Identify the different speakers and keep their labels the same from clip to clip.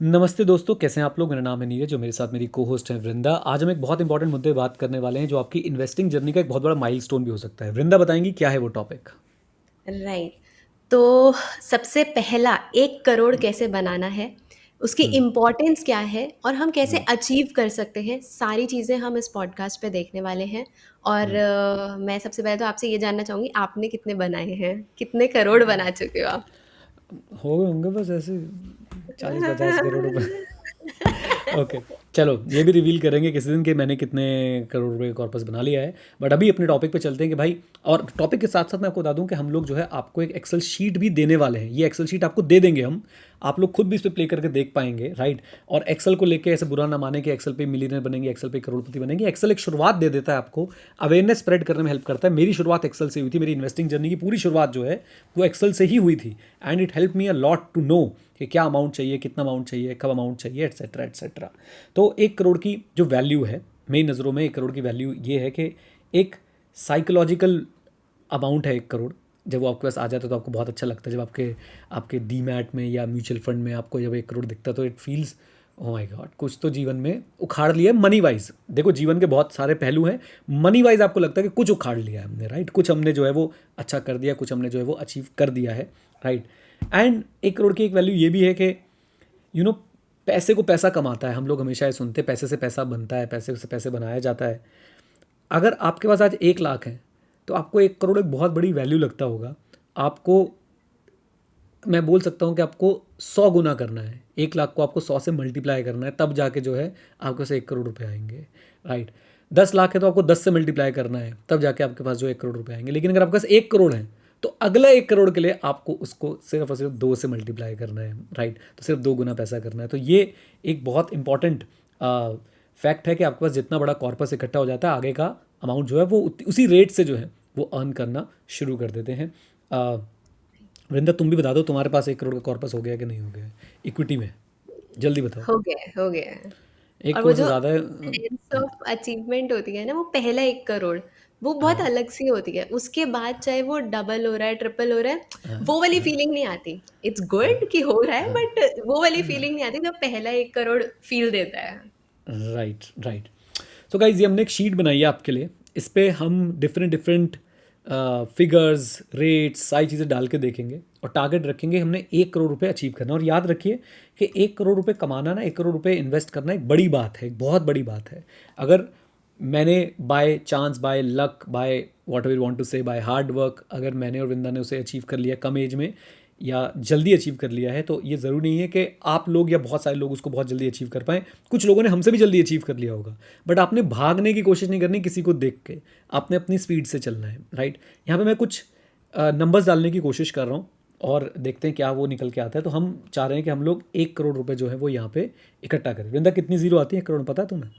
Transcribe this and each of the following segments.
Speaker 1: नमस्ते दोस्तों, कैसे हैं आप लोग। मेरा नाम है नीरज और मेरे साथ मेरी को होस्ट है वृंदा। आज हम एक बहुत इंपॉर्टेंट मुद्दे पे बात करने वाले हैं जो आपकी इन्वेस्टिंग जर्नी का एक बहुत बड़ा माइलस्टोन भी हो सकता है। वृंदा बताएंगी क्या है वो टॉपिक।
Speaker 2: राइट। तो सबसे पहला 1 करोड़ कैसे बनाना है, उसकी
Speaker 1: हम्म।
Speaker 2: इम्पोर्टेंस क्या है और हम कैसे
Speaker 1: हम्म।
Speaker 2: अचीव कर सकते हैं, सारी चीज़ें हम इस पॉडकास्ट पे देखने वाले हैं। और
Speaker 1: हम्म।
Speaker 2: मैं सबसे पहले तो आपसे ये जानना चाहूँगी, आपने कितने बनाए हैं? कितने करोड़ बना चुके हो आप?
Speaker 1: हो गए होंगे बस ऐसे 40-50 करोड़ रुपए। ओके, चलो ये भी रिवील करेंगे किसी दिन कि मैंने कितने करोड़ रुपए का कॉर्पस बना लिया है। बट अभी अपने टॉपिक पे चलते हैं कि भाई, और टॉपिक के साथ साथ मैं आपको बता दूं कि हम लोग जो है आपको एक एक्सेल शीट भी देने वाले हैं। ये एक्सेल शीट आपको दे देंगे हम। आप लोग खुद भी इस पे प्ले करके देख पाएंगे, राइट। और एक्सेल को लेके ऐसे बुरा ना माने कि एक्सेल पे मिलीनियर बनेंगे, एक्सेल पे करोड़पति बनेंगे। एक्सेल एक शुरुआत दे देता है आपको, अवेयरनेस स्प्रेड करने में हेल्प करता है। मेरी शुरुआत एक्सेल से हुई थी। मेरी इन्वेस्टिंग जर्नी की पूरी शुरुआत जो है वो एक्सेल से ही हुई थी। And it help me a lot to know कि क्या अमाउंट चाहिए, कितना अमाउंट चाहिए, कब अमाउंट चाहिए, एट्सेट्रा एट्सेट्रा। तो 1 करोड़ की जो वैल्यू है, मेरी नज़रों में 1 करोड़ की वैल्यू ये है कि एक साइकोलॉजिकल अमाउंट है 1 करोड़। जब वो आपके पास आ जाता है तो आपको बहुत अच्छा लगता है। जब आपके आपके डीमैट में या म्यूचुअल फंड में आपको जब 1 करोड़ दिखता है तो it feels oh my God, कुछ तो जीवन में उखाड़ लिया है मनी वाइज। देखो, जीवन के बहुत सारे पहलू हैं। मनी वाइज आपको लगता है कि कुछ उखाड़ लिया है हमने, राइट। कुछ हमने जो है वो अच्छा कर दिया, कुछ हमने जो है वो अचीव कर दिया है, राइट। एंड 1 करोड़ की एक वैल्यू ये भी है कि यू नो पैसे को पैसा कमाता है। हम लोग हमेशा ये सुनते हैं पैसे से पैसा बनता है, पैसे से पैसे बनाया जाता है। अगर आपके पास आज 1 लाख है तो आपको 1 करोड़ एक बहुत बड़ी वैल्यू लगता होगा। आपको, मैं बोल सकता हूँ कि आपको 100 गुना करना है। 1 लाख को आपको 100 से मल्टीप्लाई करना है, तब जाके जो है आपके पास 1 करोड़ रुपए आएंगे, राइट। 10 लाख है तो आपको 10 से मल्टीप्लाई करना है, तब जाके आपके पास जो 1 करोड़ रुपए आएंगे। लेकिन अगर आपके पास 1 करोड़ है तो अगला 1 करोड़ के लिए आपको उसको सिर्फ और सिर्फ 2 से मल्टीप्लाई करना है, राइट। तो सिर्फ 2 गुना पैसा करना है। तो ये एक बहुत इंपॉर्टेंट फैक्ट है कि आपके पास जितना बड़ा कॉर्पस इकट्ठा हो जाता है, आगे का अमाउंट जो है वो उसी रेट से जो है वो अर्न करना शुरू कर देते हैं। वृंदा, तुम भी बता दो, तुम्हारे पास 1 करोड़ का कॉर्पस हो गया कि नहीं हो गया इक्विटी में। जल्दी बताओ।
Speaker 2: हो गया है, हो गया है।
Speaker 1: एक
Speaker 2: और वो
Speaker 1: करोड़ से
Speaker 2: जो
Speaker 1: ज़्यादा है।
Speaker 2: सेंस ऑफ अचीवमेंट होती है ना, वो पहला 1 करोड़, वो बहुत
Speaker 1: हाँ।
Speaker 2: अलग सी होती है। उसके बाद चाहे वो डबल हो रहा है, ट्रिपल हो रहा है, वो वाली फीलिंग नहीं आती। इट्स गुड कि हो रहा है, बट वो वाली फीलिंग नहीं आती जो पहला 1 करोड़ फील देता है।
Speaker 1: Right, right. सो गाइज, ये हमने एक शीट बनाई है आपके लिए। इस पे हम डिफरेंट डिफरेंट फिगर्स, रेट्स, सारी चीज़ें डाल के देखेंगे और टारगेट रखेंगे। हमने 1 करोड़ रुपए अचीव करना है। और याद रखिए कि 1 करोड़ रुपए कमाना ना, 1 करोड़ रुपए इन्वेस्ट करना एक बड़ी बात है, एक बहुत बड़ी बात है। अगर मैंने by chance, by luck, by whatever you want to say, by hard work, अगर मैंने और वृंदा ने उसे अचीव कर लिया कम एज में या जल्दी अचीव कर लिया है, तो ये ज़रूरी नहीं है कि आप लोग या बहुत सारे लोग उसको बहुत जल्दी अचीव कर पाएँ। कुछ लोगों ने हमसे भी जल्दी अचीव कर लिया होगा। बट आपने भागने की कोशिश नहीं करनी किसी को देख के, आपने अपनी स्पीड से चलना है, राइट। यहाँ पे मैं कुछ नंबर्स डालने की कोशिश कर रहा हूँ और देखते हैं क्या वो निकल के आता है। तो हम चाह रहे हैं कि हम लोग 1 करोड़ रुपए जो है वो यहाँ पे इकट्ठा करें। वृंदा, कितनी जीरो आती है 1 करोड़ में, पता है तुम्हें?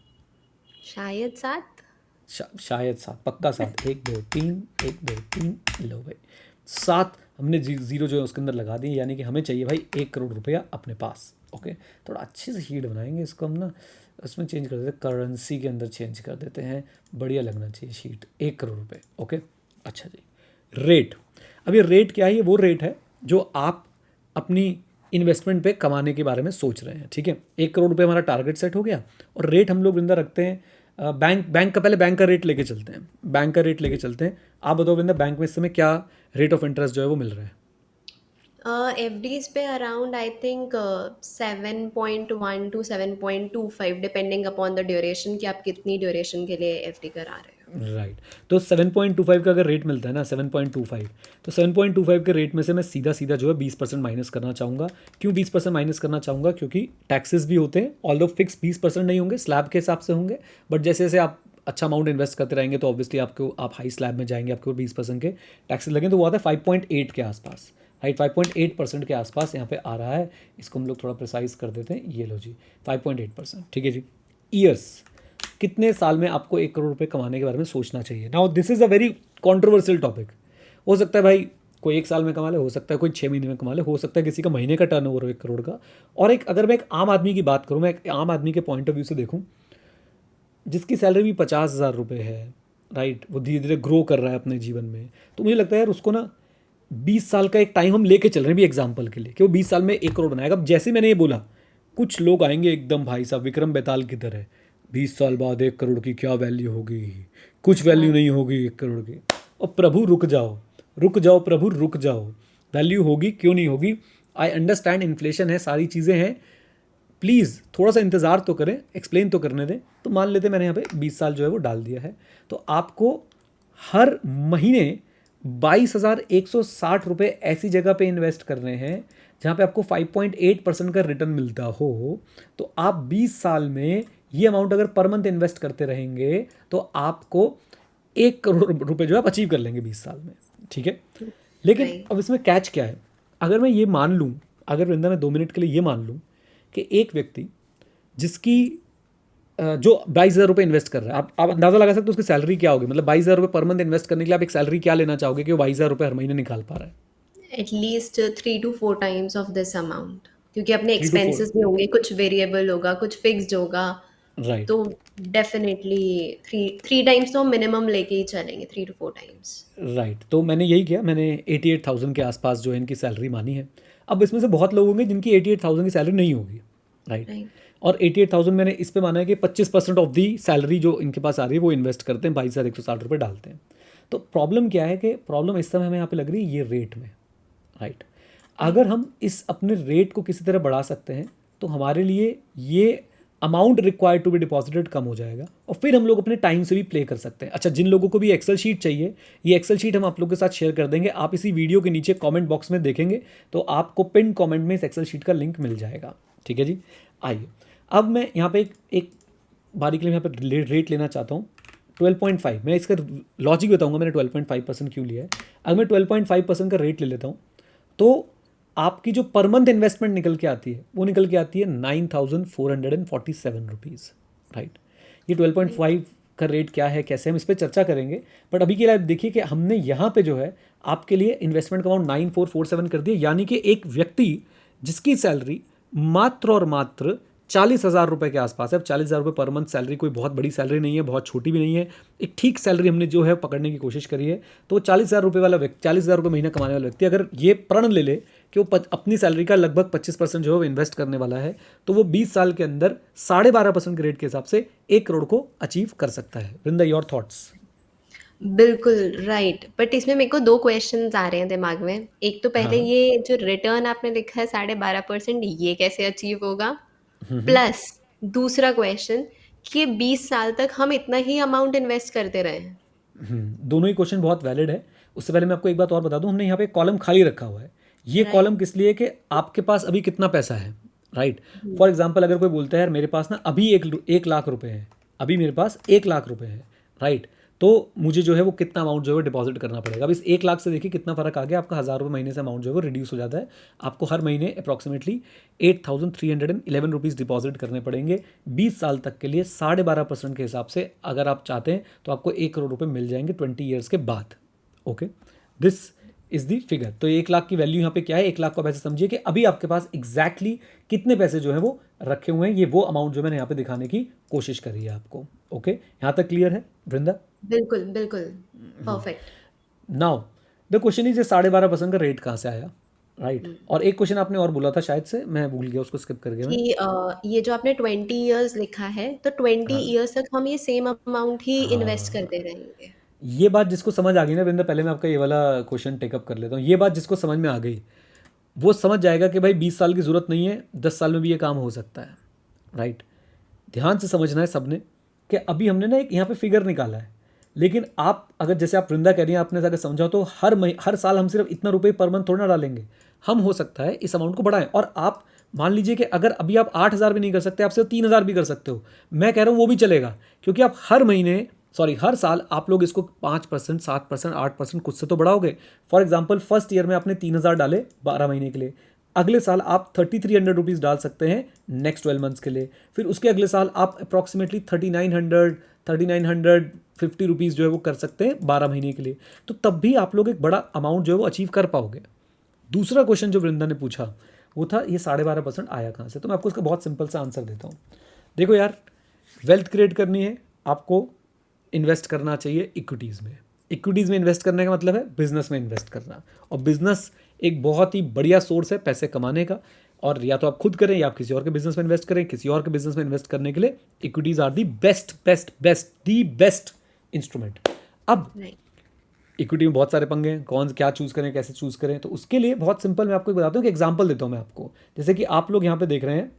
Speaker 2: शायद 7।
Speaker 1: शायद 7, पक्का 7। 1 2 3, 1 2 3, लो भाई 7 हमने जीरो जो है उसके अंदर लगा दी। यानी कि हमें चाहिए भाई 1 करोड़ रुपया अपने पास। ओके, थोड़ा अच्छे से शीट बनाएंगे इसको हम ना। उसमें चेंज कर देते हैं, करेंसी के अंदर चेंज कर देते हैं। बढ़िया लगना चाहिए शीट। 1 करोड़ रुपये, ओके। अच्छा जी। रेट, अब ये रेट क्या है? ये वो रेट है जो आप अपनी इन्वेस्टमेंट पे कमाने के बारे में सोच रहे हैं, ठीक है। 1 करोड़ रुपये हमारा टारगेट सेट हो गया। और रेट हम लोग वृंदा रखते हैं बैंक बैंक का, पहले बैंक का रेट लेके चलते हैं। बैंक का रेट लेके चलते हैं। आप बताओ विंदा, बैंक में इस समय क्या रेट ऑफ इंटरेस्ट जो है वो मिल रहा है?
Speaker 2: एफ डीज पे around I think 7.1 to 7.25, depending upon the duration कि आप कितनी ड्यूरेशन के लिए एफ डी करा रहे हो।
Speaker 1: राइट। तो 7.25 का अगर रेट मिलता है ना, 7.25, तो 7.25 के रेट में से मैं सीधा सीधा जो है 20% माइनस करना चाहूँगा। क्यों 20% माइनस करना चाहूँगा? क्योंकि टैक्सेस भी होते हैं। ऑल्दो फिक्स 20% नहीं होंगे, स्लैब के हिसाब से होंगे। बट जैसे जैसे आप अच्छा अमाउंट इन्वेस्ट करते रहेंगे तो ऑब्वियसली आपको, आप हाई स्लैब में जाएंगे, आपको 20% के टैक्सेस लगेंगे। तो वो आता है 5.8 के आसपास, राइट। 5.8% के आसपास यहाँ पे आ रहा है। इसको हम लोग थोड़ा प्रिसाइज कर देते हैं। ये लो जी, 5.8%, ठीक है जी। ईयर्स, कितने साल में आपको 1 करोड़ रुपए कमाने के बारे में सोचना चाहिए? Now this is a very controversial topic. हो सकता है भाई कोई 1 साल में कमा ले, हो सकता है कोई 6 महीने में कमा ले, हो सकता है किसी का महीने का टर्नओवर हो 1 करोड़ का। और एक, अगर मैं एक आम आदमी की बात करूँ, मैं एक आम आदमी के पॉइंट ऑफ व्यू से देखूँ, जिसकी सैलरी भी 50,000 रुपये है, राइट, वो धीरे धीरे ग्रो कर रहा है अपने जीवन में, तो मुझे लगता है यार उसको ना 20 साल का एक टाइम हम लेके चल रहे हैं भी एग्जाम्पल के लिए कि वो 20 साल में 1 करोड़ बनाएगा। अब जैसे मैंने ये बोला, कुछ लोग आएंगे एकदम भाई साहब विक्रम बेताल की तरह, 20 साल बाद 1 करोड़ की क्या वैल्यू होगी, कुछ वैल्यू नहीं होगी 1 करोड़ की। और प्रभु रुक जाओ प्रभु रुक जाओ, वैल्यू होगी क्यों नहीं होगी। आई अंडरस्टैंड इन्फ्लेशन है, सारी चीज़ें हैं, प्लीज़ थोड़ा सा इंतज़ार तो करें, एक्सप्लेन तो करने दें। तो मान लेते मैंने यहाँ पे 20 साल जो है वो डाल दिया है, तो आपको हर महीने 22,160 रुपये ऐसी जगह पे इन्वेस्ट करने हैं जहाँ पे आपको 5.8% का रिटर्न मिलता हो। तो आप 20 साल में ये अमाउंट अगर पर मंथ इन्वेस्ट करते रहेंगे तो आपको 1 करोड़ रुपए जो है आप अचीव कर लेंगे 20 साल में, ठीक है। लेकिन
Speaker 2: राइट।
Speaker 1: अब इसमें कैच क्या है, अगर मैं ये मान लूँ, अगर वृंदा मैं 2 मिनट के लिए ये मान लूँ कि एक व्यक्ति जिसकी जो 22,000 रुपये इन्वेस्ट कर रहा है, आप अंदाज़ा लगा सकते हो उसकी सैलरी क्या होगी। मतलब 22,000 रुपये पर मंथ इन्वेस्ट करने के लिए आप एक सैलरी क्या लेना चाहोगे कि वो 22,000 रुपये हर महीने निकाल पा रहा है।
Speaker 2: At least 3 to 4 times of this amount, क्योंकि अपने
Speaker 1: 3 to 4,
Speaker 2: एक्सपेंसेस भी होंगे, कुछ वेरिएबल होगा, कुछ फिक्स्ड होगा।
Speaker 1: राइट।
Speaker 2: तो डेफिनेटली थ्री थ्री टाइम्स तो मिनिमम लेके ही चलेंगे, 3 to 4 टाइम्स।
Speaker 1: राइट, तो मैंने यही किया, मैंने 88,000 के आसपास जो है इनकी सैलरी मानी है। अब इसमें से बहुत लोग होंगे जिनकी 88,000 की सैलरी नहीं होगी, राइट।
Speaker 2: राइट।
Speaker 1: और 88,000 मैंने इस पे माना है कि 25% ऑफ दी सैलरी जो इनके पास आ रही है वो इन्वेस्ट करते हैं, 22,160 रुपये डालते हैं। तो प्रॉब्लम क्या है कि प्रॉब्लम इस समय हमें यहाँ पे लग रही है ये रेट में, राइट। अगर हम इस अपने रेट को किसी तरह बढ़ा सकते हैं तो हमारे लिए ये amount required to be deposited कम हो जाएगा, और फिर हम लोग अपने टाइम से भी प्ले कर सकते हैं। अच्छा, जिन लोगों को भी एक्सेल शीट चाहिए, ये एक्सेल शीट हम आप लोगों के साथ शेयर कर देंगे, आप इसी वीडियो के नीचे कमेंट बॉक्स में देखेंगे तो आपको पिन कमेंट में इस एक्सेल शीट का लिंक मिल जाएगा, ठीक है जी। आइए, अब मैं यहाँ पे एक बारी के लिए यहाँ पे रेट लेना चाहता हूँ 12.5। मैं इसका लॉजिक बताऊँगा मैंने 12.5% क्यों लिया है। अगर मैं 12.5% का रेट ले लेता हूँ तो आपकी जो पर मंथ इन्वेस्टमेंट निकल के आती है वो निकल के आती है 9,447 रुपीज़, राइट। ये 12.5 का रेट क्या है, कैसे, हम इस पर चर्चा करेंगे। बट अभी के लिए आप देखिए कि हमने यहाँ पे जो है आपके लिए इन्वेस्टमेंट का अमाउंट 9,447 कर दिया, यानी कि एक व्यक्ति जिसकी सैलरी मात्र और मात्र 40,000 रुपये के आसपास है। अब 40,000 रुपये पर मंथ सैलरी कोई बहुत बड़ी सैलरी नहीं है, बहुत छोटी भी नहीं है, एक ठीक सैलरी हमने जो है पकड़ने की कोशिश करी है। तो 40,000 रुपये वाला व्यक्ति, 40,000 रुपये महीना कमाने वाला व्यक्ति अगर ये प्रण ले ले कि वो अपनी सैलरी का लगभग 25% जो है वो इन्वेस्ट करने वाला है, तो वो 20 साल के अंदर 12.5% के रेट के हिसाब से 1 करोड़ को अचीव कर सकता है। वृंदा, योर थॉट्स।
Speaker 2: बिल्कुल राइट। बट इसमें मेरे को 2 क्वेश्चंस आ रहे हैं दिमाग में। एक तो
Speaker 1: हाँ
Speaker 2: पहले
Speaker 1: हाँ।
Speaker 2: ये जो रिटर्न आपने लिखा है 12.5%, ये कैसे अचीव होगा? प्लस दूसरा क्वेश्चन कि 20 साल तक हम इतना ही अमाउंट इन्वेस्ट करते रहें।
Speaker 1: दोनों ही क्वेश्चन बहुत वैलिड है। उससे पहले मैं आपको एक बात और बता दूं, हमने यहाँ पे कॉलम खाली रखा हुआ है। ये
Speaker 2: राइट।
Speaker 1: कॉलम किस लिए कि आपके पास अभी कितना पैसा है, राइट। फॉर एग्जांपल अगर कोई बोलता है यार मेरे पास ना अभी 1 लाख रुपए है, अभी मेरे पास 1 लाख रुपए है, राइट, तो मुझे जो है वो कितना अमाउंट जो है डिपॉजिट करना पड़ेगा। अब इस 1 लाख से देखिए कितना फर्क आ गया, आपका 1,000 रुपये महीने से अमाउंट जो है वो रिड्यूस हो जाता है। आपको हर महीने अप्रॉक्सीमेटली 8,311 रुपीज़ डिपॉजिट करने पड़ेंगे 20 साल तक के लिए। 12.5% के हिसाब से अगर आप चाहते हैं तो आपको 1 करोड़ रुपये मिल जाएंगे 20 ईयर्स के बाद। Okay, this is the figure. तो 1 लाख की वैल्यू यहाँ पे क्या है, 1 लाख को आप ऐसे समझिए कि अभी आपके पास एग्जैक्टली कितने पैसे जो है वो रखे हुए हैं। ये वो अमाउंट जो मैंने यहाँ पे दिखाने की कोशिश करी है आपको। ओके, यहाँ तक क्लियर है वृंदा?
Speaker 2: बिल्कुल, बिल्कुल। Perfect.
Speaker 1: Now the question is, ये 12.5% का रेट कहाँ से आया, राइट। और एक क्वेश्चन आपने और बोला था, शायद से मैं भूल गया, उसको स्किप कर गया मैं।
Speaker 2: कि ये जो आपने 20 इयर्स लिखा है, तो 20 इयर्स तक हम ये सेम अमाउंट ही इन्वेस्ट करते रहेंगे।
Speaker 1: ये बात जिसको समझ आ गई ना वृंदा, पहले मैं आपका ये वाला क्वेश्चन टेकअप कर लेता हूँ। ये बात जिसको समझ में आ गई वो समझ जाएगा कि भाई 20 साल की ज़रूरत नहीं है, 10 साल में भी ये काम हो सकता है, राइट। ध्यान से समझना है सबने कि अभी हमने ना एक यहाँ पे फिगर निकाला है, लेकिन आप अगर जैसे आप वृंदा कह रही हैं, आपने अगर समझा तो हर साल हम सिर्फ इतना रुपये पर मंथ थोड़ा ना डालेंगे, हम हो सकता है इस अमाउंट को बढ़ाएं। और आप मान लीजिए कि अगर अभी आप 8,000 भी नहीं कर सकते, आप सिर्फ 3,000 भी कर सकते हो, मैं कह रहा हूँ वो भी चलेगा, क्योंकि आप हर साल आप लोग इसको 5%, 7%, 8% कुछ से तो बढ़ाओगे। फॉर एग्जाम्पल फर्स्ट ईयर में आपने 3,000 डाले 12 महीने के लिए, अगले साल आप 3,300 रुपीज़ डाल सकते हैं नेक्स्ट 12 मंथ्स के लिए। फिर उसके अगले साल आप अप्रॉक्सीमेटली 3,950 रुपीज़ जो है वो कर सकते हैं 12 महीने के लिए। तो तब भी आप लोग एक बड़ा अमाउंट जो है वो अचीव कर पाओगे। दूसरा क्वेश्चन जो वृंदा ने पूछा वो था ये 12.5% आया कहाँ से। तो मैं आपको उसका बहुत सिंपल सा आंसर देता हूँ। देखो यार, वेल्थ क्रिएट करनी है आपको, इन्वेस्ट करना चाहिए इक्विटीज़ में। इक्विटीज़ में इन्वेस्ट करने का मतलब है बिजनेस में इन्वेस्ट करना, और बिजनेस एक बहुत ही बढ़िया सोर्स है पैसे कमाने का। और या तो आप खुद करें या आप किसी और के बिजनेस में इन्वेस्ट करें। किसी और के बिजनेस में इन्वेस्ट करने के लिए equities are the best instrument. अब
Speaker 2: राइट।
Speaker 1: इक्विटी में बहुत सारे पंगे हैं, कौन क्या चूज़ करें, कैसे चूज़ करें। तो उसके लिए बहुत सिंपल मैं आपको एक बताता हूँ कि एग्जांपल देता हूँ मैं आपको। जैसे कि आप लोग यहाँ पे देख रहे हैं,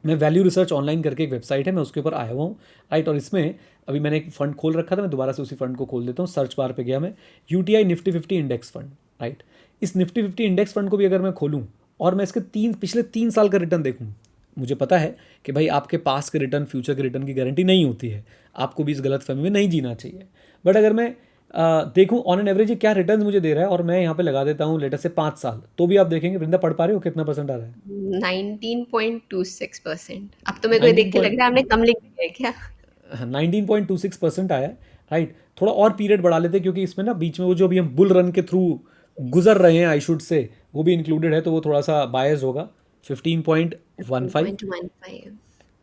Speaker 1: मैं वैल्यू रिसर्च ऑनलाइन करके एक वेबसाइट है, मैं उसके ऊपर आया हुआ हूँ, राइट। और इसमें अभी मैंने एक फंड खोल रखा था, मैं दोबारा से उसी फंड को खोल देता हूँ। सर्च बार पे गया मैं, UTI Nifty 50 index fund, right. इस निफ्टी 50 इंडेक्स फंड को भी अगर मैं खोलूँ और मैं इसके पिछले 3 साल का रिटर्न देखूँ, मुझे पता है कि भाई आपके पास के रिटर्न, फ्यूचर के रिटर्न की गारंटी नहीं होती है, आपको भी इस गलत फहमी में नहीं जीना चाहिए। बट अगर मैं देखूँ ऑन एन एवरेज क्या रिटर्न मुझे दे रहा है और मैं यहाँ पे लगा देता हूँ लेटर से 5 साल, तो भी आप देखेंगे वृंदा, पढ़ पा रहे हो कितना परसेंट आ रहा है?
Speaker 2: 19.26%। अब तो मेरे को ये देख
Speaker 1: 19
Speaker 2: के लग रहा है आपने कम लिख दिया है क्या?
Speaker 1: 19.26% आया है, राइट। थोड़ा और पीरियड बढ़ा लेते क्योंकि इसमें ना बीच में वो जो अभी हम बुल रन के थ्रू गुजर रहे हैं, आई शुड से, वो भी इंक्लूडेड है, तो वो थोड़ा सा बायस होगा। 15.15।
Speaker 2: 15.15।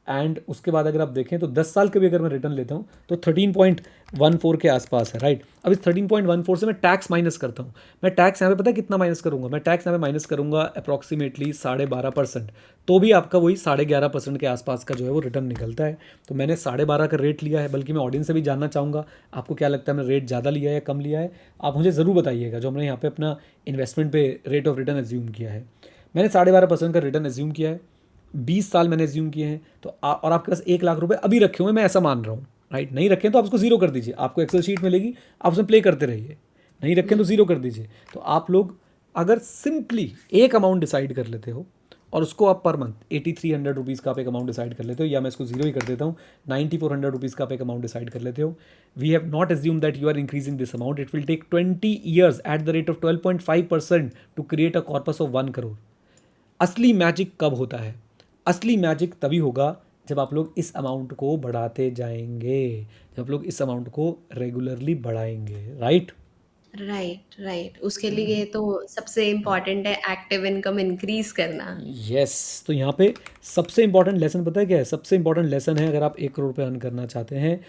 Speaker 1: एंड उसके बाद अगर आप देखें तो 10 साल के भी अगर मैं रिटर्न लेता हूँ तो 13.14 के आसपास है, राइट। अब इस 13.14 से मैं टैक्स माइनस करता हूँ। मैं टैक्स यहाँ पे पता है कितना माइनस करूँगा? मैं टैक्स यहाँ पे माइनस करूँगा अप्रॉक्सीमेटली 12.5%। तो भी आपका वही 11.5% के आसपास का जो है वो रिटर्न निकलता है। तो मैंने 12.5 का रेट लिया है, बल्कि मैं ऑडियंस से भी जानना चाहूँगा आपको क्या लगता है, मैंने रेट ज़्यादा लिया है या कम लिया है? आप मुझे ज़रूर बताइएगा जो हमने यहाँ पे अपना इन्वेस्टमेंट पे रेट ऑफ रिटर्न एज्यूम किया है। मैंने 12.5% का रिटर्न एज्यूम किया है, 20 साल मैंने एज्यूम किए हैं। तो और आपके पास 1 लाख रुपए अभी रखे हुए हैं, मैं ऐसा मान रहा हूँ, राइट। नहीं रखें तो आप उसको जीरो कर दीजिए, आपको एक्सेल शीट मिलेगी, आप उसमें प्ले करते रहिए। नहीं रखें तो जीरो कर दीजिए। तो आप लोग अगर सिंपली एक अमाउंट डिसाइड कर लेते हो और उसको आप पर मंथ 8300 रुपीज़ का आप एक अमाउंट डिसाइड कर लेते हो, या मैं इसको जीरो ही कर देता हूँ, 9400 रुपीज़ का आप एक अमाउंट डिसाइड कर लेते हो। We have not assume that you are increasing this amount, it will take 20 years at the rate of 12.5% to create a corpus of 1 crore. असली मैजिक कब होता है? असली मैजिक तभी होगा जब आप लोग इस अमाउंट को बढ़ाते जाएंगे, जब आप लोग इस अमाउंट को रेगुलरली बढ़ाएंगे, राइट।
Speaker 2: राइट। उसके लिए तो सबसे इम्पोर्टेंट है एक्टिव इनकम इंक्रीज करना।
Speaker 1: यस। तो यहाँ पे सबसे इंपॉर्टेंट लेसन पता है क्या है? सबसे इंपॉर्टेंट लेसन है, अगर आप 1 करोड़ रुपये अर्न करना चाहते हैं,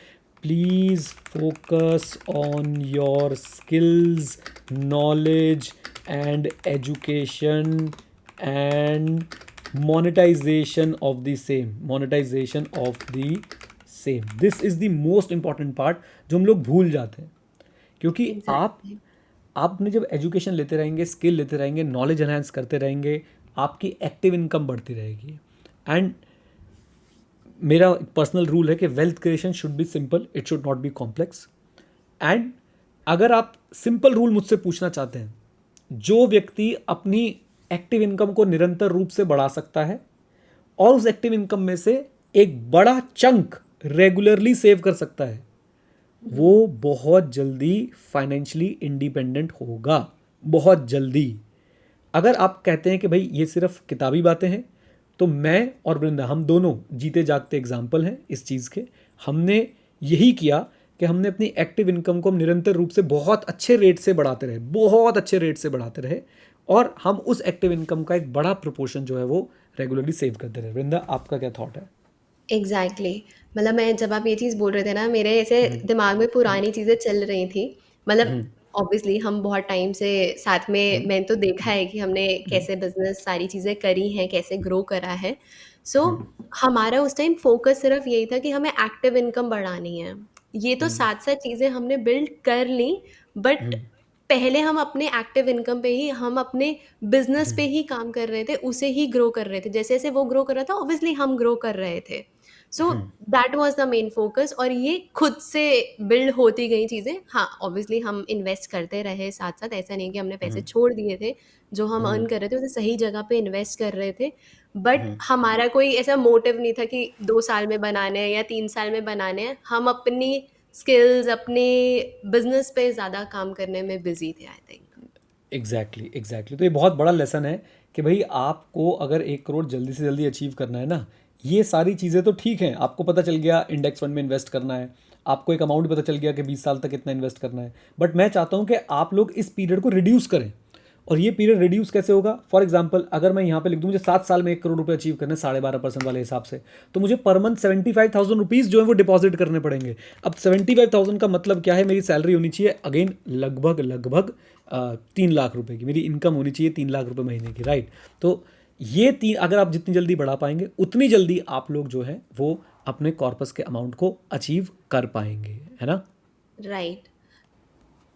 Speaker 1: please focus on your skills, knowledge and education and monetization of the same, this is the most important part जो हम लोग भूल जाते हैं। क्योंकि
Speaker 2: एग्जैक्टली।
Speaker 1: आपने जब एजुकेशन लेते रहेंगे, स्किल लेते रहेंगे, नॉलेज एनहांस करते रहेंगे, आपकी एक्टिव इनकम बढ़ती रहेगी। एंड मेरा पर्सनल रूल है कि wealth creation should be simple, it should not be complex. And अगर आप सिंपल रूल मुझसे पूछना चाहते हैं, जो व्यक्ति अपनी एक्टिव इनकम को निरंतर रूप से बढ़ा सकता है और उस एक्टिव इनकम में से एक बड़ा चंक रेगुलरली सेव कर सकता है, वो बहुत जल्दी फाइनेंशियली इंडिपेंडेंट होगा, बहुत जल्दी। अगर आप कहते हैं कि भाई ये सिर्फ किताबी बातें हैं, तो मैं और वृंदा हम दोनों जीते जागते एग्जाम्पल हैं इस चीज़ के। हमने यही किया कि हमने अपनी एक्टिव इनकम को निरंतर रूप से बहुत अच्छे रेट से बढ़ाते रहे, बहुत अच्छे रेट से बढ़ाते रहे, और हम उस एक्टिव इनकम का एक बड़ा प्रोपोर्शन जो है वो रेगुलरली सेव करते रहे। वृंदा, आपका क्या थॉट है?
Speaker 2: एग्जैक्टली। मतलब मैं जब आप ये चीज़ बोल रहे थे ना, मेरे ऐसे दिमाग में पुरानी चीज़ें चल रही थी। मतलब ऑब्वियसली हम बहुत टाइम से साथ में, मैंने तो देखा है कि हमने कैसे बिजनेस सारी चीज़ें करी हैं, कैसे ग्रो करा है। सो हमारा उस टाइम फोकस सिर्फ यही था कि हमें एक्टिव इनकम बढ़ानी है। ये तो साथ साथ चीज़ें हमने बिल्ड कर ली, बट पहले हम अपने एक्टिव इनकम पे ही, हम अपने बिजनेस पे ही काम कर रहे थे, उसे ही ग्रो कर रहे थे। जैसे जैसे वो ग्रो कर रहा था, ऑब्वियसली हम ग्रो कर रहे थे। So that was the main focus, और ये खुद से बिल्ड होती गई चीज़ें। हाँ, ऑब्वियसली हम इन्वेस्ट करते रहे साथ साथ, ऐसा नहीं कि हमने पैसे छोड़ दिए थे। जो हम अर्न कर रहे थे उसे सही जगह पे इन्वेस्ट कर रहे थे, बट हमारा कोई ऐसा मोटिव नहीं था कि 2 साल में बनाने हैं या 3 साल में बनाने हैं। हम अपनी स्किल्स, अपने बिजनेस पे ज़्यादा काम करने में बिजी थे, आई थिंक।
Speaker 1: एग्जैक्टली। तो ये बहुत बड़ा लेसन है कि भाई आपको अगर 1 करोड़ जल्दी से जल्दी अचीव करना है ना, ये सारी चीज़ें तो ठीक हैं, आपको पता चल गया इंडेक्स फंड में इन्वेस्ट करना है, आपको एक अमाउंट पता चल गया कि 20 साल तक कितना इन्वेस्ट करना है। बट मैं चाहता हूँ कि आप लोग इस पीरियड को रिड्यूस करें। और ये पीरियड रिड्यूस कैसे होगा? फॉर एग्जाम्पल, अगर मैं यहाँ पे लिख दूँ मुझे 7 साल में 1 करोड़ रुपये अचीव करने 12.5% वाले हिसाब से, तो मुझे पर मंथ 75,000 रुपीज़ जो है वो डिपॉजिट करने पड़ेंगे। अब 75,000 का मतलब क्या है? मेरी सैलरी होनी चाहिए अगेन लगभग 3 लाख रुपए की, मेरी इनकम होनी चाहिए 3 लाख रुपए महीने की, राइट। तो ये तीन अगर आप जितनी जल्दी बढ़ा पाएंगे उतनी जल्दी आप लोग जो है वो अपने कॉर्पस के अमाउंट को अचीव कर पाएंगे, है ना।
Speaker 2: राइट।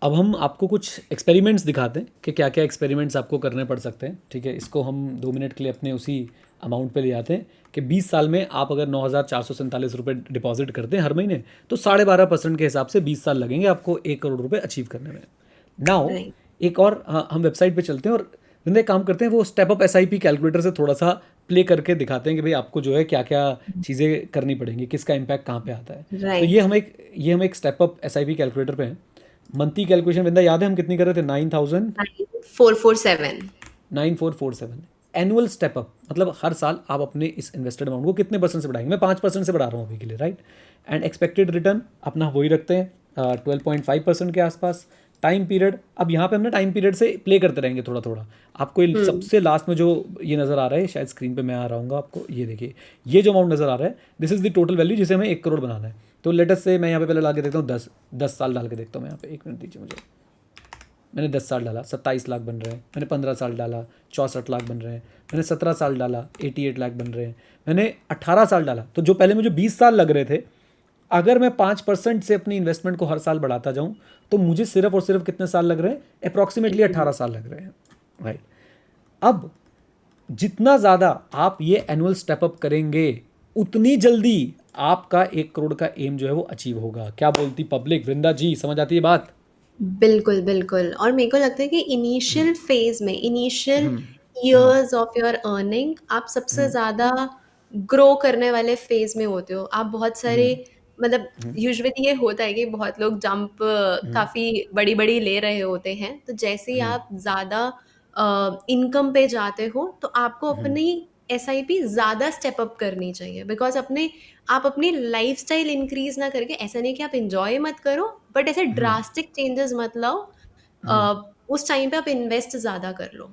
Speaker 1: अब हम आपको कुछ एक्सपेरिमेंट्स दिखाते हैं कि क्या क्या एक्सपेरिमेंट्स आपको करने पड़ सकते हैं, ठीक है। इसको हम 2 मिनट के लिए अपने उसी अमाउंट पे ले आते हैं कि 20 साल में आप अगर 9,447 रुपये डिपॉजिट करते हैं हर महीने, तो 12.5% के हिसाब से 20 साल लगेंगे आपको 1 करोड़ रुपये अचीव करने में। Now
Speaker 2: right.
Speaker 1: एक और हम वेबसाइट पे चलते हैं और जिंदे काम करते हैं वो स्टेप अप SIP कैलकुलेटर से थोड़ा सा प्ले करके दिखाते हैं कि भाई आपको जो है क्या क्या चीज़ें करनी पड़ेंगी, किसका इम्पैक्ट कहाँ पे आता है। तो
Speaker 2: राइट।
Speaker 1: ये हम एक स्टेप अप SIP कैलकुलेटर पे हैं। मंथली कैलकुलेशन बिंदा याद है हम कितनी कर रहे थे?
Speaker 2: 9447।
Speaker 1: 9,447। एनुअल स्टेप अप मतलब हर साल आप अपने इस इन्वेस्टेड अमाउंट को कितने परसेंट से बढ़ाएंगे। मैं 5% से बढ़ा रहा हूँ अभी के लिए, राइट। एंड एक्सपेक्टेड रिटर्न अपना वही रखते हैं 12.5% के आसपास। टाइम पीरियड, अब यहाँ पे हमने टाइम पीरियड से प्ले करते रहेंगे थोड़ा थोड़ा। आपको ये सबसे लास्ट में जो ये नज़र आ रहा है, शायद स्क्रीन पे मैं आ रहा हूँ आपको, ये देखिए ये जो अमाउंट नज़र आ रहा है, this is the total value जिसे हमें 1 करोड़ बनाना है। तो लेटेस्ट से मैं यहाँ पे पहले ला के देखता हूँ 10 साल डाल के देखता हूँ मैं यहाँ पे। 1 मिनट दीजिए मुझे। मैंने 10 साल डाला 27 लाख बन रहे हैं। मैंने 15 साल डाला 64 लाख बन रहे हैं। मैंने 17 साल डाला 88 लाख बन रहे हैं। मैंने 18 साल डाला, तो जो पहले मुझे 20 साल लग रहे थे, अगर मैं 5% से अपनी इन्वेस्टमेंट को हर साल बढ़ाता जाऊं तो मुझे सिर्फ और सिर्फ कितने साल लग रहे हैं? अप्रॉक्सीमेटली 18 साल लग रहे हैं, राइट। अब जितना ज़्यादा आप ये एनुअल स्टेप अप करेंगे उतनी जल्दी आपका 1 करोड़ का एम जो है वो अचीव होगा। क्या बोलती पब्लिक? वृंदा जी समझ आती है बात?
Speaker 2: बिल्कुल, बिल्कुल। और मेरे को लगता है कि इनिशियल फ़ेज़ में, initial years of your earning, आप सबसे ज़्यादा ग्रो करने वाले फ़ेज़ में होते हो। आप बहुत सारे, मतलब यूजुअली ये होता है कि बहुत लोग जंप काफ़ी बड़ी-बड़ी ले रहे होते हैं। तो जैसे ही आप ज़्यादा इनकम पे जाते हो, तो आपको अपनी एसआईपी ज़्यादा स्टेप अप करनी चाहिए, बिकॉज़ आप अपनी लाइफ़स्टाइल इंक्रीज़ ना करके, ऐसा नहीं कि आप एन्जॉय मत करो, बट ऐसे ड्रास्टिक चेंजेस मत लाओ। उस टाइम पे आप इन्वेस्ट ज़्यादा कर लो।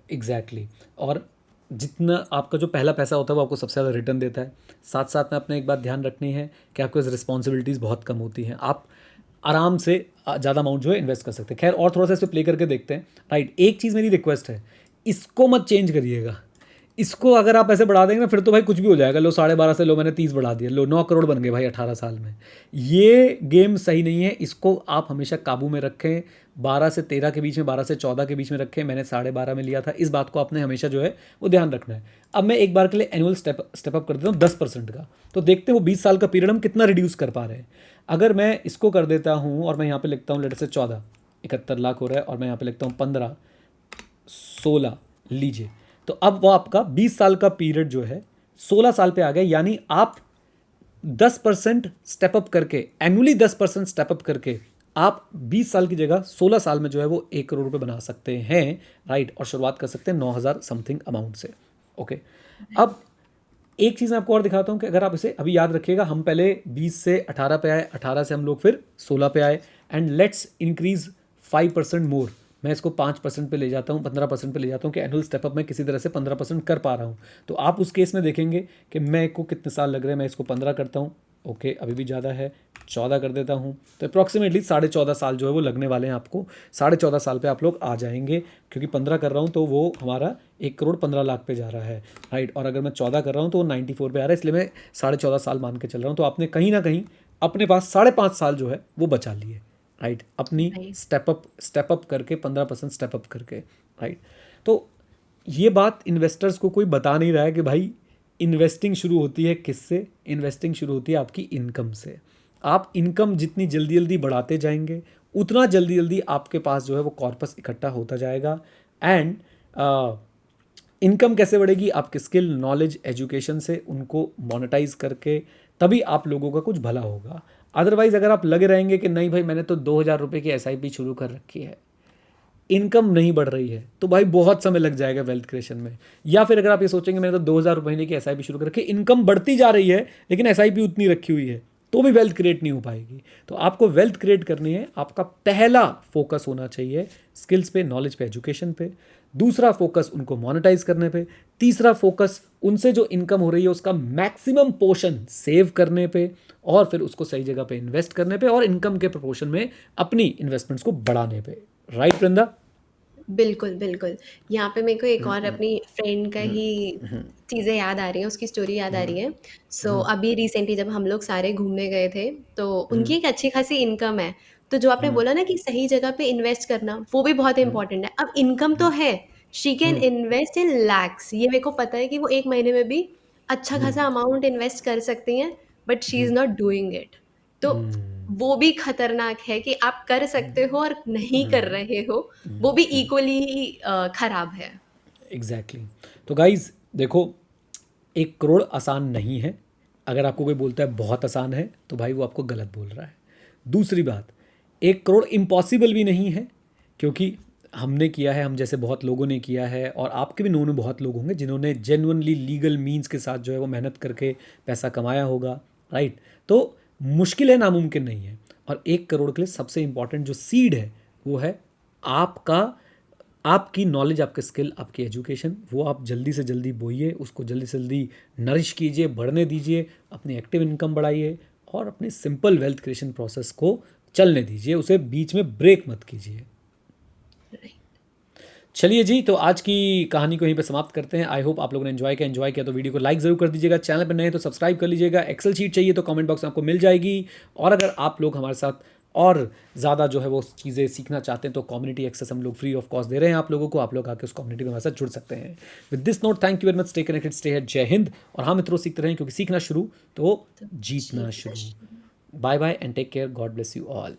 Speaker 1: एग्जैक्टली और जितना आपका जो पहला पैसा होता है वो आपको सबसे ज़्यादा रिटर्न देता है। साथ साथ में अपने एक बात ध्यान रखनी है कि आपको रिस्पॉन्सिबिलिटीज़ बहुत कम होती हैं। आप आराम से ज़्यादा अमाउंट जो है इन्वेस्ट कर सकते हैं। खैर और थोड़ा सा इस पर प्ले करके देखते हैं, राइट। एक चीज़ मेरी रिक्वेस्ट है, इसको मत चेंज करिएगा। इसको अगर आप ऐसे बढ़ा देंगे ना फिर तो भाई कुछ भी हो जाएगा। लो 12.5 से लो मैंने 30 बढ़ा दिया, लो 9 करोड़ बन गए भाई 18 साल में। ये गेम सही नहीं है। इसको आप हमेशा काबू में रखें। 12 से 13 के बीच में, 12 से 14 के बीच में रखें। मैंने 12.5 में लिया था। इस बात को आपने हमेशा जो है वो ध्यान रखना है। अब मैं एक बार के लिए एनुअल स्टेप अप कर देता हूँ 10% का, तो देखते हैं वो 20 साल का पीरियड हम कितना रिड्यूस कर पा रहे हैं। अगर मैं इसको कर देता हूँ और मैं यहाँ पे लिखता हूँ लेट से 14, 71 लाख हो रहा है, और मैं यहाँ पे लिखता हूँ 15, 16 लीजिए, तो अब वो आपका 20 साल का पीरियड जो है 16 साल पे आ गया। यानी आप 10% स्टेप अप करके, एनुअली 10% स्टेप अप करके आप 20 साल की जगह 16 साल में जो है वो 1 करोड़ रुपए बना सकते हैं, राइट। और शुरुआत कर सकते हैं 9,000 समथिंग अमाउंट से, ओके। अब एक चीज़ मैं आपको और दिखाता हूँ कि अगर आप इसे अभी याद रखिएगा, हम पहले 20 से 18 पे आए, 18 से हम लोग फिर 16 पे आए, एंड लेट्स इंक्रीज 5% मोर। मैं इसको 5% पे ले जाता हूँ, 15% पे ले जाता हूँ कि एनुअल स्टेप अप मैं किसी तरह से 15% कर पा रहा हूँ। तो आप उस केस में देखेंगे कि मैं को कितने साल लग रहे हैं। मैं इसको 15 करता हूँ, ओके, अभी भी ज़्यादा है, 14 कर देता हूँ, तो अप्रॉक्सीमेटली 14.5 साल जो है वो लगने वाले हैं आपको। 14.5 साल पे आप लोग आ जाएंगे, क्योंकि 15 कर रहा हूँ तो वो हमारा 1 करोड़ 15 लाख पे जा रहा है, राइट। और अगर मैं 14 कर रहा हूँ तो वो 94 पे आ रहा है, इसलिए मैं 14.5 साल मान के चल रहा हूँ। तो आपने कहीं ना कहीं अपने पास 5.5 साल जो है वो बचा लिए, राइट, अपनी
Speaker 2: राइट।
Speaker 1: स्टेप अप करके, 15% स्टेप अप करके, राइट। तो ये बात इन्वेस्टर्स को कोई बता नहीं रहा है कि भाई इन्वेस्टिंग शुरू होती है किससे? इन्वेस्टिंग शुरू होती है आपकी इनकम से। आप इनकम जितनी जल्दी जल्दी बढ़ाते जाएंगे उतना जल्दी जल्दी आपके पास जो है वो कॉर्पस इकट्ठा होता जाएगा। एंड इनकम कैसे बढ़ेगी? आपके स्किल, नॉलेज, एजुकेशन से, उनको मोनेटाइज करके, तभी आप लोगों का कुछ भला होगा। अदरवाइज अगर आप लगे रहेंगे कि नहीं भाई मैंने तो 2,000 रुपये की SIP शुरू कर रखी है, इनकम नहीं बढ़ रही है, तो भाई बहुत समय लग जाएगा वेल्थ क्रिएशन में। या फिर अगर आप ये सोचेंगे मैंने तो 2,000 महीने की SIP शुरू कर रखी है, इनकम बढ़ती जा रही है लेकिन SIP उतनी रखी हुई है, तो भी वेल्थ क्रिएट नहीं हो पाएगी। तो आपको वेल्थ क्रिएट करनी है, आपका पहला फोकस होना चाहिए स्किल्स पे, नॉलेज पे, एजुकेशन पे। दूसरा फोकस उनको मोनेटाइज करने पे। तीसरा फोकस उनसे जो इनकम हो रही है उसका मैक्सिमम पोर्शन सेव करने पे, और फिर उसको सही जगह पे इन्वेस्ट करने पे, और इनकम के प्रोपोर्शन में अपनी इन्वेस्टमेंट्स को बढ़ाने पे, राइट वृंदा?
Speaker 2: बिल्कुल, बिल्कुल। यहाँ पे मेरे को एक
Speaker 1: हुँ,
Speaker 2: और
Speaker 1: हुँ,
Speaker 2: अपनी फ्रेंड का
Speaker 1: हुँ,
Speaker 2: ही
Speaker 1: हुँ,
Speaker 2: चीज़ें याद आ रही हैं, उसकी स्टोरी याद आ
Speaker 1: हुँ,
Speaker 2: रही है। सो
Speaker 1: हुँ,
Speaker 2: अभी रिसेंटली जब हम लोग सारे घूमने गए थे, तो
Speaker 1: हुँ,
Speaker 2: उनकी एक अच्छी खासी इनकम है। तो जो आपने
Speaker 1: हुँ,
Speaker 2: बोला ना कि सही जगह पे इन्वेस्ट करना, वो भी बहुत
Speaker 1: हुँ,
Speaker 2: इम्पोर्टेंट है। अब इनकम तो
Speaker 1: हुँ,
Speaker 2: है, she can
Speaker 1: hmm,
Speaker 2: invest in lakhs, ये मेरे को पता है कि वो 1 महीने में भी अच्छा
Speaker 1: हुँ,
Speaker 2: खासा अमाउंट इन्वेस्ट कर सकती हैं, but she
Speaker 1: hmm,
Speaker 2: is not doing it. तो
Speaker 1: हुँ,
Speaker 2: वो भी खतरनाक है कि आप कर सकते हो और नहीं कर
Speaker 1: हुँ,
Speaker 2: रहे हो, वो
Speaker 1: हुँ,
Speaker 2: भी
Speaker 1: हुँ,
Speaker 2: इक्वली ही खराब है।
Speaker 1: एग्ज़ैक्टली। तो गाइज़ देखो, 1 करोड़ आसान नहीं है। अगर आपको कोई बोलता है बहुत आसान है, तो भाई वो आपको गलत बोल रहा है। दूसरी बात, 1 करोड़ इम्पॉसिबल भी नहीं है, क्योंकि हमने किया है, हम जैसे बहुत लोगों ने किया है और आपके भी नोन में बहुत लोग होंगे जिन्होंने जेन्युइनली लीगल मीन्स के साथ जो है वो मेहनत करके पैसा कमाया होगा, राइट? तो मुश्किल है, नामुमकिन नहीं है। और 1 करोड़ के लिए सबसे इम्पोर्टेंट जो सीड है, वो है आपका आपकी नॉलेज, आपके स्किल, आपकी एजुकेशन। वो आप जल्दी से जल्दी बोइए, उसको जल्दी से जल्दी नरिश कीजिए, बढ़ने दीजिए, अपनी एक्टिव इनकम बढ़ाइए और अपने सिंपल वेल्थ क्रिएशन प्रोसेस को चलने दीजिए, उसे बीच में ब्रेक मत कीजिए।
Speaker 2: राइट।
Speaker 1: चलिए जी, तो आज की कहानी को यहीं पे समाप्त करते हैं। आई होप आप लोगों ने एंजॉय किया तो वीडियो को लाइक ज़रूर कर दीजिएगा, चैनल पर नए हैं तो सब्सक्राइब कर लीजिएगा। एक्सेल शीट चाहिए तो कमेंट बॉक्स में आपको मिल जाएगी। और अगर आप लोग हमारे साथ और ज़्यादा जो है वो चीज़ें सीखना चाहते हैं तो कम्युनिटी एक्सेस हम लोग फ्री ऑफ कॉस्ट दे रहे हैं आप लोगों को। आप लोग आके उस कम्युनिटी में हमारे साथ जुड़ सकते हैं। With this note, thank you very much, stay connected, stay है, जय हिंद। और हाँ मित्रों, सीखते रहें, क्योंकि सीखना शुरू तो
Speaker 2: तो
Speaker 1: जीतना
Speaker 2: जीतना
Speaker 1: शुरू।
Speaker 2: शुरू।
Speaker 1: Bye bye and take care, God bless you all.